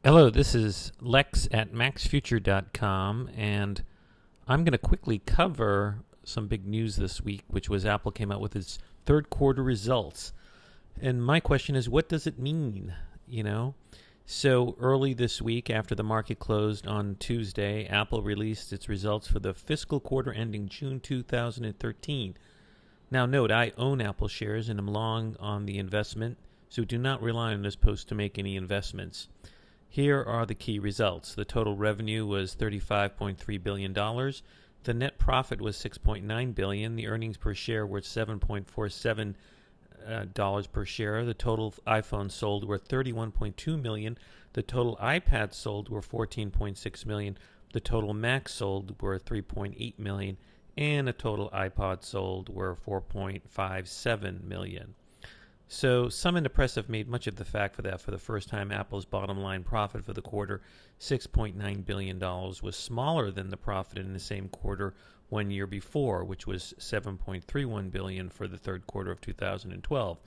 Hello, this is Lex at maxfuture.com, and I'm going to quickly cover some big news this week, which was Apple came out with its third quarter results. And my question is, what does it mean? So early this week, after the market closed on Tuesday, Apple released its results for the fiscal quarter ending June 2013. Now note, I own Apple shares and am long on the investment, so do not rely on this post to make any investments. Here are the key results. The total revenue was $35.3 billion. The net profit was $6.9 billion. The earnings per share were $7.47 per share. The total iPhones sold were 31.2 million. The total iPads sold were 14.6 million. The total Macs sold were 3.8 million. And the total iPods sold were 4.57 million. So some in the press have made much of the fact for that. For the first time, Apple's bottom line profit for the quarter, $6.9 billion, was smaller than the profit in the same quarter 1 year before, which was $7.31 billion for the third quarter of 2012.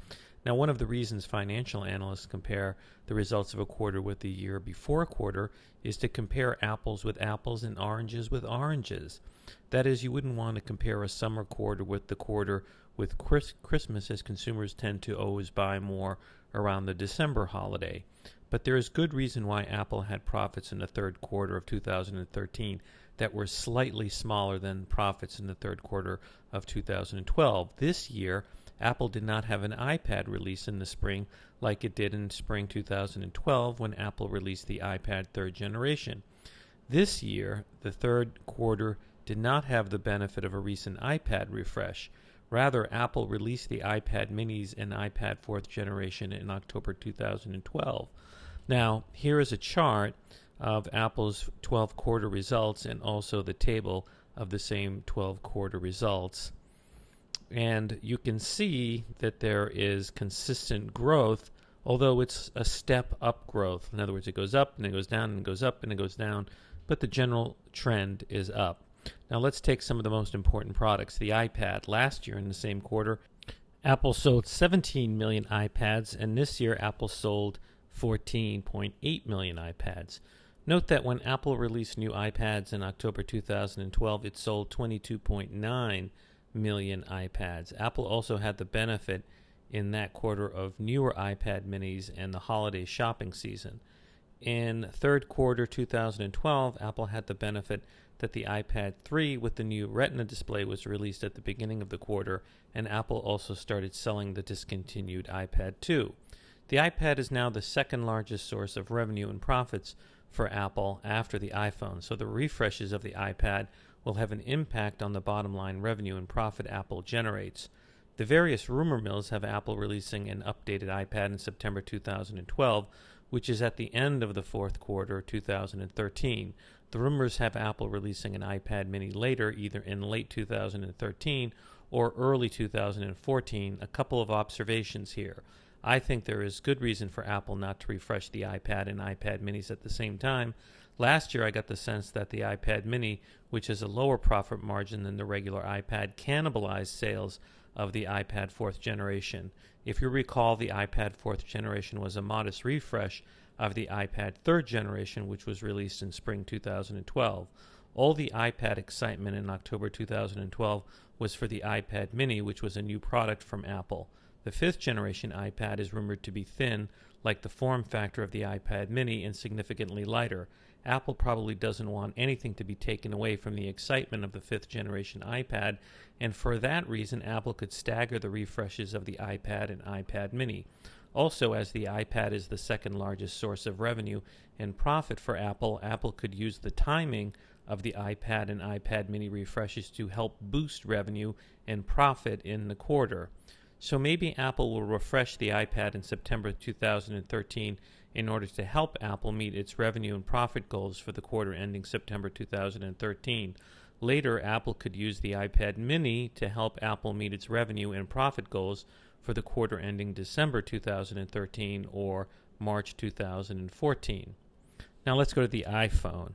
Now, one of the reasons financial analysts compare the results of a quarter with the year before quarter is to compare apples with apples and oranges with oranges. That is, you wouldn't want to compare a summer quarter with the quarter with Christmas, as consumers tend to always buy more around the December holiday. But there is good reason why Apple had profits in the third quarter of 2013 that were slightly smaller than profits in the third quarter of 2012. This year, Apple did not have an iPad release in the spring like it did in spring 2012 when Apple released the iPad third generation. This year, the third quarter did not have the benefit of a recent iPad refresh. Rather, Apple released the iPad minis and iPad 4th generation in October 2012. Now, here is a chart of Apple's 12 quarter results and also the table of the same 12 quarter results. And you can see that there is consistent growth, although it's a step up growth. In other words, it goes up and it goes down and it goes up and it goes down, but the general trend is up. Now let's take some of the most important products. The iPad. Last year in the same quarter, Apple sold 17 million iPads, and this year Apple sold 14.8 million iPads. Note that when Apple released new iPads in October 2012, it sold 22.9 million iPads. Apple also had the benefit in that quarter of newer iPad minis and the holiday shopping season. In third quarter 2012, Apple had the benefit that the iPad 3 with the new Retina display was released at the beginning of the quarter, and Apple also started selling the discontinued iPad 2. The iPad is now the second largest source of revenue and profits for Apple after the iPhone, so the refreshes of the iPad will have an impact on the bottom line revenue and profit Apple generates. The various rumor mills have Apple releasing an updated iPad in September 2012, which is at the end of the fourth quarter 2013. The rumors have Apple releasing an iPad mini later, either in late 2013 or early 2014. A couple of observations here. I think there is good reason for Apple not to refresh the iPad and iPad minis at the same time. Last year, I got the sense that the iPad mini, which has a lower profit margin than the regular iPad, cannibalized sales of the iPad 4th generation. If you recall, the iPad 4th generation was a modest refresh of the iPad 3rd generation, which was released in spring 2012. All the iPad excitement in October 2012 was for the iPad mini, which was a new product from Apple. The 5th generation iPad is rumored to be thin, like the form factor of the iPad mini, and significantly lighter. Apple probably doesn't want anything to be taken away from the excitement of the 5th generation iPad, and for that reason, Apple could stagger the refreshes of the iPad and iPad mini. Also, as the iPad is the second largest source of revenue and profit for Apple, Apple could use the timing of the iPad and iPad mini refreshes to help boost revenue and profit in the quarter. So maybe Apple will refresh the iPad in September 2013 in order to help Apple meet its revenue and profit goals for the quarter ending September 2013. Later, Apple could use the iPad mini to help Apple meet its revenue and profit goals for the quarter ending December 2013 or March 2014. Now let's go to the iPhone.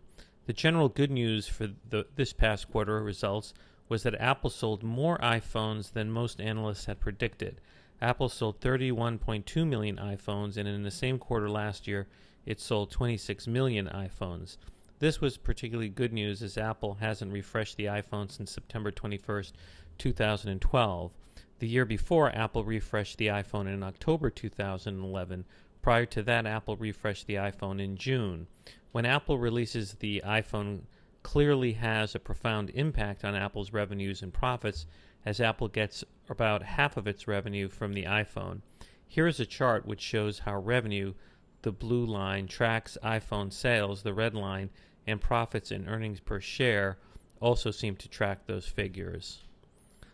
The general good news for this past quarter results was that Apple sold more iPhones than most analysts had predicted. Apple sold 31.2 million iPhones, and in the same quarter last year, it sold 26 million iPhones. This was particularly good news as Apple hasn't refreshed the iPhone since September 21st, 2012. The year before, Apple refreshed the iPhone in October 2011. Prior to that, Apple refreshed the iPhone in June. When Apple releases the iPhone, clearly has a profound impact on Apple's revenues and profits, as Apple gets about half of its revenue from the iPhone. Here is a chart which shows how revenue, the blue line, tracks iPhone sales, the red line, and profits and earnings per share also seem to track those figures.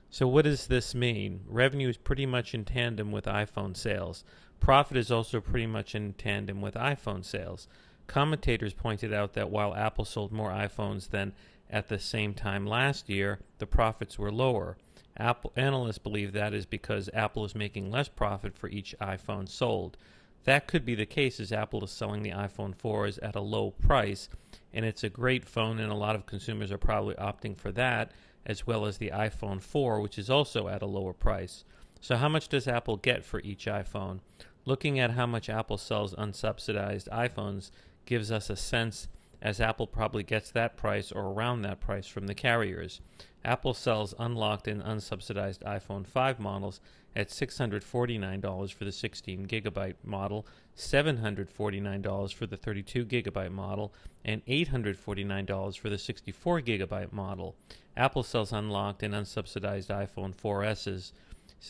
So what does this mean? Revenue is pretty much in tandem with iPhone sales. Profit is also pretty much in tandem with iPhone sales. Commentators pointed out that while Apple sold more iPhones than at the same time last year, the profits were lower. Apple analysts believe that is because Apple is making less profit for each iPhone sold. That could be the case as Apple is selling the iPhone 4s at a low price, and it's a great phone, and a lot of consumers are probably opting for that, as well as the iPhone 4, which is also at a lower price. So how much does Apple get for each iPhone? Looking at how much Apple sells unsubsidized iPhones gives us a sense, as Apple probably gets that price or around that price from the carriers. Apple sells unlocked and unsubsidized iPhone 5 models at $649 for the 16GB model, $749 for the 32GB model, and $849 for the 64GB model. Apple sells unlocked and unsubsidized iPhone 4S's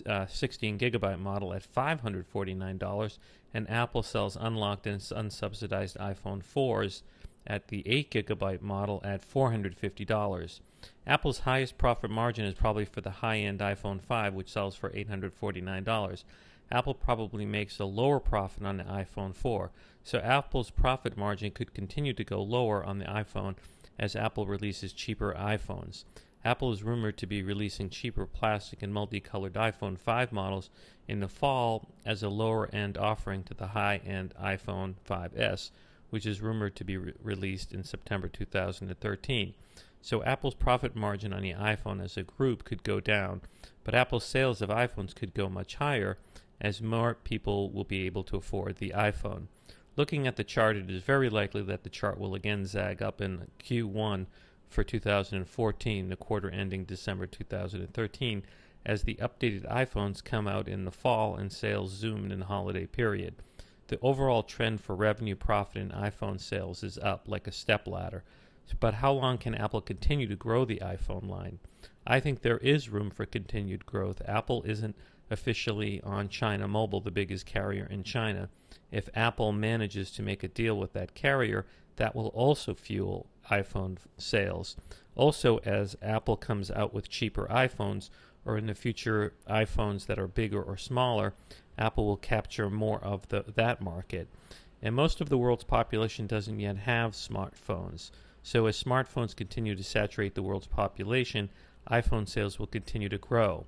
16GB model at $549, and Apple sells unlocked and unsubsidized iPhone 4s at the 8GB model at $450. Apple's highest profit margin is probably for the high-end iPhone 5, which sells for $849. Apple probably makes a lower profit on the iPhone 4, so Apple's profit margin could continue to go lower on the iPhone as Apple releases cheaper iPhones. Apple is rumored to be releasing cheaper plastic and multicolored iPhone 5 models in the fall as a lower-end offering to the high-end iPhone 5S, which is rumored to be released in September 2013. So Apple's profit margin on the iPhone as a group could go down, but Apple's sales of iPhones could go much higher as more people will be able to afford the iPhone. Looking at the chart, it is very likely that the chart will again zag up in Q1 for 2014, the quarter ending December 2013, as the updated iPhones come out in the fall and sales zoom in the holiday period. The overall trend for revenue, profit, and iPhone sales is up like a stepladder. But how long can Apple continue to grow the iPhone line? I think there is room for continued growth. Apple isn't officially on China Mobile, the biggest carrier in China. If Apple manages to make a deal with that carrier, that will also fuel iPhone sales. Also, as Apple comes out with cheaper iPhones, or in the future iPhones that are bigger or smaller, Apple will capture more of that market. And most of the world's population doesn't yet have smartphones. So as smartphones continue to saturate the world's population, iPhone sales will continue to grow.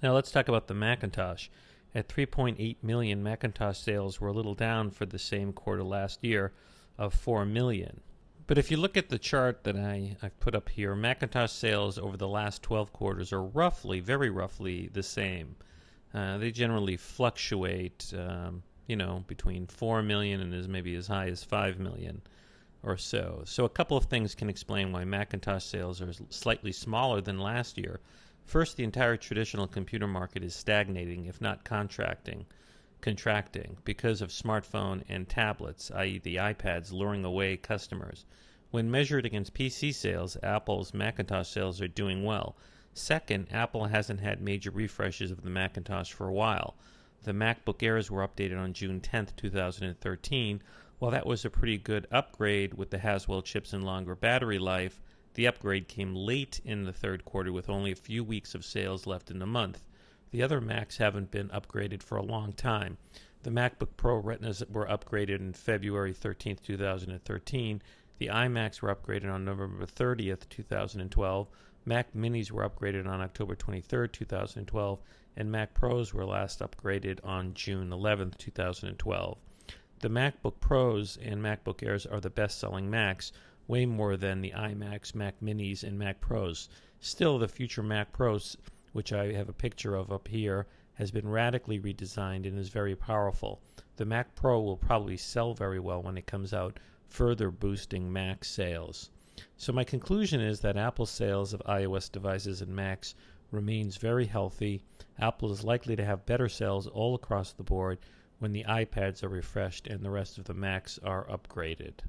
Now let's talk about the Macintosh. At 3.8 million, Macintosh sales were a little down for the same quarter last year of 4 million. But if you look at the chart that I've put up here, Macintosh sales over the last 12 quarters are roughly, very roughly, the same. They generally fluctuate, between 4 million and maybe as high as 5 million or so. So a couple of things can explain why Macintosh sales are slightly smaller than last year. First, the entire traditional computer market is stagnating, if not contracting, because of smartphone and tablets, i.e. the iPads, luring away customers. When measured against PC sales, Apple's Macintosh sales are doing well. Second, Apple hasn't had major refreshes of the Macintosh for a while. The MacBook Airs were updated on June 10th, 2013. While that was a pretty good upgrade with the Haswell chips and longer battery life, the upgrade came late in the third quarter with only a few weeks of sales left in the month. The other Macs haven't been upgraded for a long time. The MacBook Pro Retinas were upgraded on February 13th, 2013. The iMacs were upgraded on November 30th, 2012. Mac Minis were upgraded on October 23rd, 2012. And Mac Pros were last upgraded on June 11th, 2012. The MacBook Pros and MacBook Airs are the best-selling Macs, way more than the iMacs, Mac Minis, and Mac Pros. Still, the future Mac Pros, which I have a picture of up here, has been radically redesigned and is very powerful. the Mac Pro will probably sell very well when it comes out, further boosting Mac sales. So my conclusion is that Apple's sales of iOS devices and Macs remains very healthy. Apple is likely to have better sales all across the board when the iPads are refreshed and the rest of the Macs are upgraded.